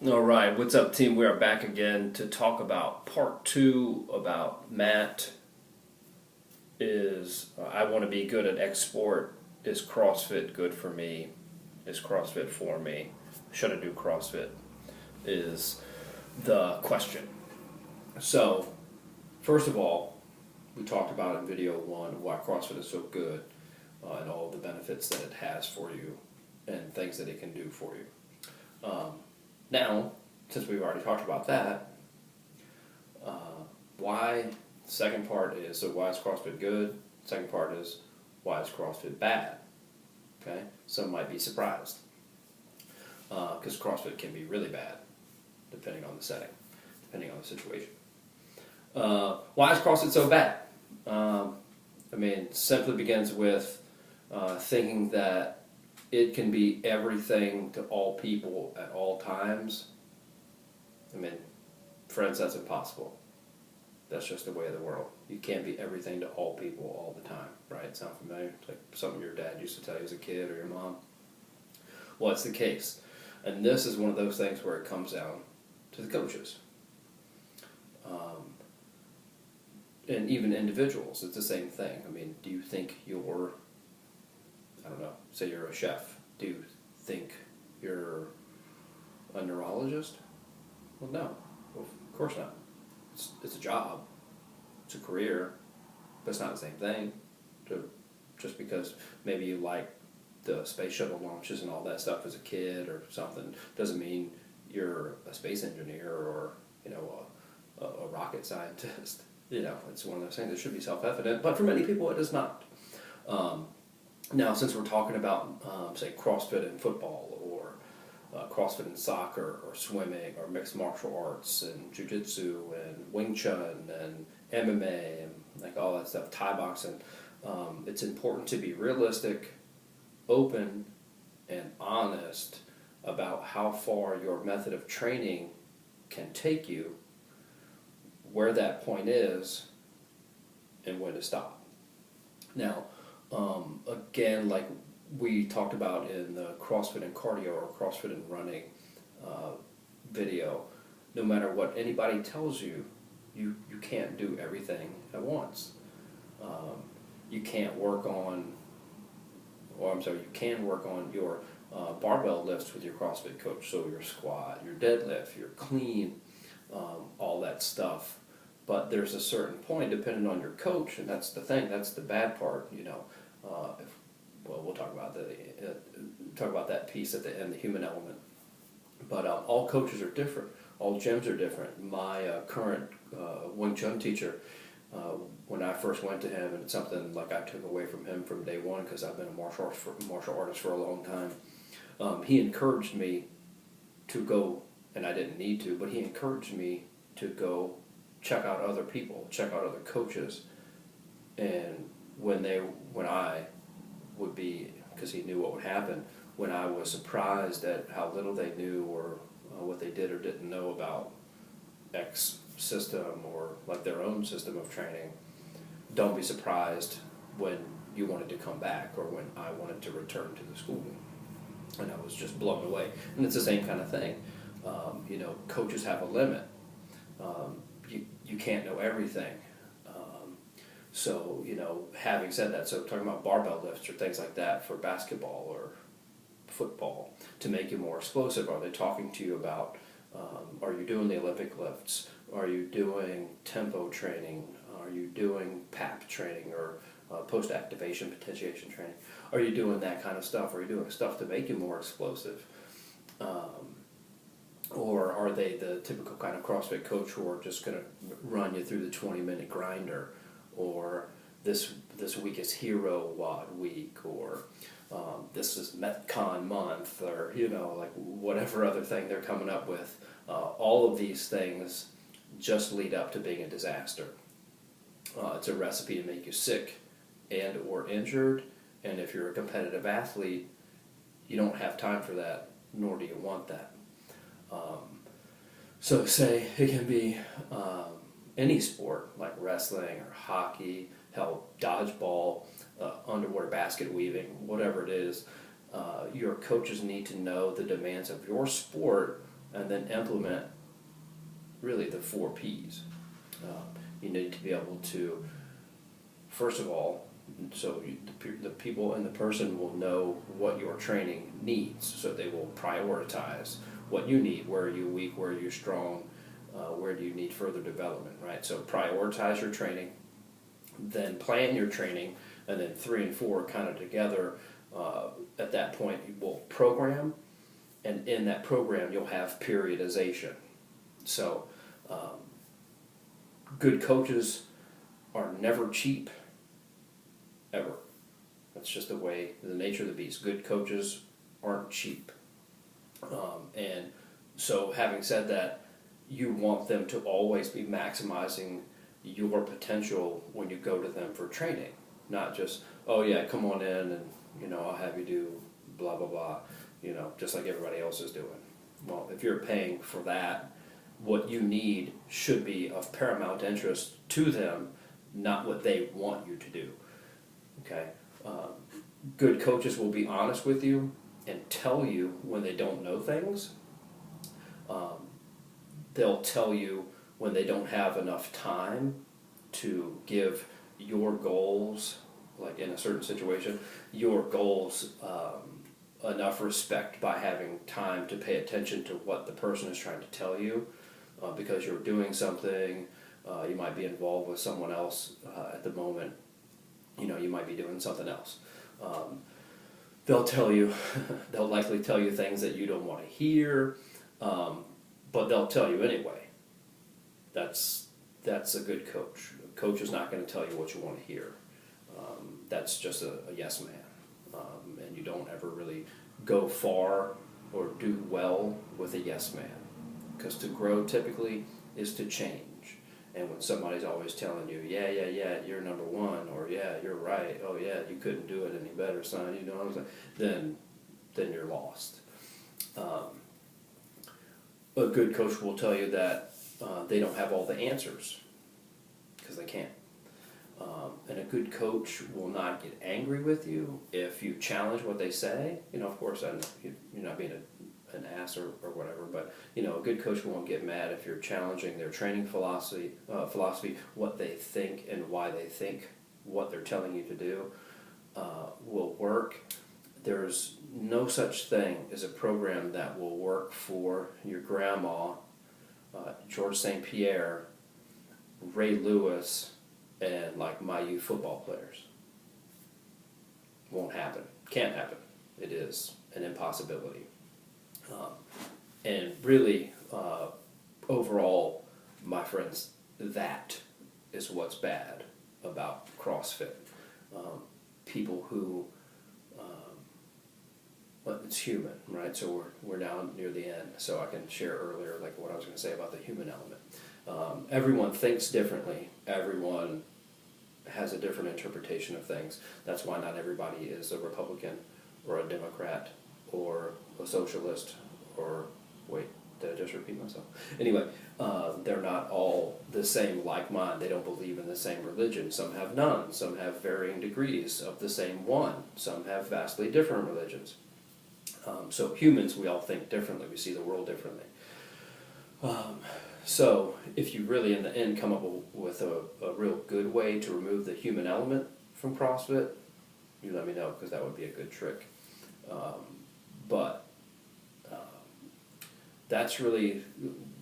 All right, what's up, team? We are back again to talk about part two about Matt. I want to be good at X sport. Is CrossFit good for me? Is CrossFit for me? Should I do CrossFit? Is the question. So, first of all, we talked about in video one why CrossFit is so good and all the benefits that it has for you and things that it can do for you. Now, since we've already talked about that, why? Second part is, so why is CrossFit good? Second part is, why is CrossFit bad? Okay, some might be surprised because CrossFit can be really bad depending on the setting, depending on the situation. Why is CrossFit so bad? It simply begins with thinking that it can be everything to all people at all times. Friends, that's impossible. That's just the way of the world. You can't be everything to all people all the time, right? Sound familiar? It's like something your dad used to tell you as a kid or your mom. Well, it's the case. And this is one of those things where it comes down to the coaches. And even individuals, it's the same thing. Do you think you're, say you're a chef. Do you think you're a neurologist? Well, no. Well, of course not. It's a job. It's a career. But it's not the same thing. Just because maybe you like the space shuttle launches and all that stuff as a kid or something doesn't mean you're a space engineer or a rocket scientist. It's one of those things that should be self-evident, but for many people it is not. Now, since we're talking about, say, CrossFit in football or CrossFit in soccer or swimming or mixed martial arts and jiu-jitsu and Wing Chun and MMA and like all that stuff, Thai boxing, it's important to be realistic, open, and honest about how far your method of training can take you, where that point is, and when to stop. Now, again, like we talked about in the CrossFit and cardio or CrossFit and running video, no matter what anybody tells you, you can't do everything at once. You can't work on, you can work on your barbell lifts with your CrossFit coach, so your squat, your deadlift, your clean, all that stuff. But there's a certain point, depending on your coach, and that's the thing, that's the bad part, we'll talk about that piece at the end, the human element. But all coaches are different. All gyms are different. My current Wing Chun teacher, when I first went to him, and it's something like I took away from him from day one because I've been a martial artist for a long time, he encouraged me to go, and I didn't need to, but he encouraged me to go check out other people, check out other coaches, and when I would be, because he knew what would happen, when I was surprised at how little they knew or what they did or didn't know about X system or like their own system of training, don't be surprised when you wanted to come back or when I wanted to return to the school. And I was just blown away. And it's the same kind of thing. Coaches have a limit. You can't know everything. So, having said that, so talking about barbell lifts or things like that for basketball or football to make you more explosive, are they talking to you about, are you doing the Olympic lifts? Are you doing tempo training? Are you doing PAP training or post-activation potentiation training? Are you doing that kind of stuff? Are you doing stuff to make you more explosive? Or are they the typical kind of CrossFit coach who are just going to run you through the 20-minute grinder, or this week is Hero WOD week, or this is Metcon month, or like whatever other thing they're coming up with. All of these things just lead up to being a disaster. It's a recipe to make you sick and or injured, and if you're a competitive athlete, you don't have time for that, nor do you want that. So say it can be any sport like wrestling or hockey, hell, dodgeball, underwater basket weaving, whatever it is. Your coaches need to know the demands of your sport and then implement really the 4 Ps. You need to be able to, first of all, so the people and the person will know what your training needs, so they will prioritize what you need. Where are you weak? Where are you strong? Where do you need further development, right? So prioritize your training, then plan your training, and then 3 and 4 kind of together. At that point, you will program, and in that program, you'll have periodization. So good coaches are never cheap, ever. That's just the nature of the beast. Good coaches aren't cheap. And so having said that, you want them to always be maximizing your potential when you go to them for training. Not just, oh yeah, come on in and, I'll have you do blah, blah, blah, just like everybody else is doing. Well, if you're paying for that, what you need should be of paramount interest to them, not what they want you to do. Okay? Good coaches will be honest with you and tell you when they don't know things. They'll tell you when they don't have enough time to give your goals, like in a certain situation, your goals enough respect by having time to pay attention to what the person is trying to tell you. Because you're doing something, you might be involved with someone else at the moment, you might be doing something else. They'll likely tell you things that you don't want to hear, but they'll tell you anyway. That's a good coach. A coach is not going to tell you what you want to hear. That's just a yes man. And you don't ever really go far or do well with a yes man. Because to grow typically is to change. And when somebody's always telling you, yeah, you're number one, or yeah, you're right, oh yeah, you couldn't do it any better, son, you know what I'm saying, then you're lost. A good coach will tell you that they don't have all the answers, because they can't. And a good coach will not get angry with you if you challenge what they say. Of course, you're not being an ass or whatever, but a good coach won't get mad if you're challenging their training philosophy, what they think and why they think what they're telling you to do will work. There's no such thing as a program that will work for your grandma, George St. Pierre, Ray Lewis, and like my youth football players. Won't happen. Can't happen. It is an impossibility. And really, overall, my friends, that is what's bad about CrossFit. People who, but it's human, right? So we're now near the end, so I can share earlier like what I was going to say about the human element. Everyone thinks differently. Everyone has a different interpretation of things. That's why not everybody is a Republican or a Democrat or a socialist or, wait, did I just repeat myself? Anyway, they're not all the same like mine. They don't believe in the same religion. Some have none. Some have varying degrees of the same one. Some have vastly different religions. So humans, we all think differently. We see the world differently. So if you really, in the end, come up with a real good way to remove the human element from CrossFit, you let me know, because that would be a good trick. But that's really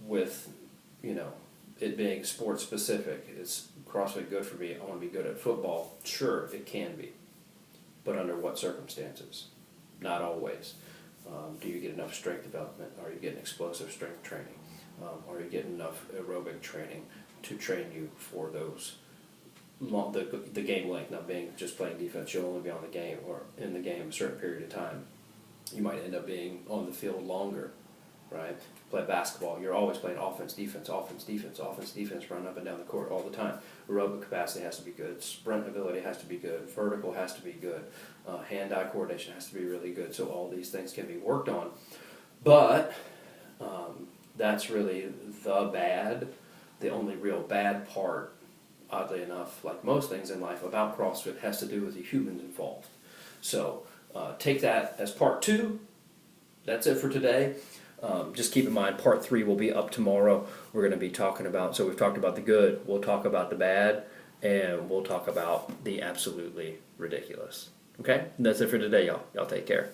with, it being sports specific. Is CrossFit good for me? I want to be good at football. Sure, it can be. But under what circumstances? Not always. Do you get enough strength development? Are you getting explosive strength training? Are you getting enough aerobic training to train you for those the game length? Not being just playing defense, you'll only be on the game or in the game a certain period of time. You might end up being on the field longer, right? Play basketball, you're always playing offense, defense, run up and down the court all the time. Aerobic capacity has to be good, sprint ability has to be good, vertical has to be good, hand-eye coordination has to be really good, so all these things can be worked on. But that's really the only real bad part, oddly enough, like most things in life about CrossFit, has to do with the humans involved. So take that as part 2. That's it for today. just keep in mind, part 3 will be up tomorrow. We're going to be talking about, so we've talked about the good, we'll talk about the bad, and we'll talk about the absolutely ridiculous. Okay? And that's it for today, y'all. Y'all take care.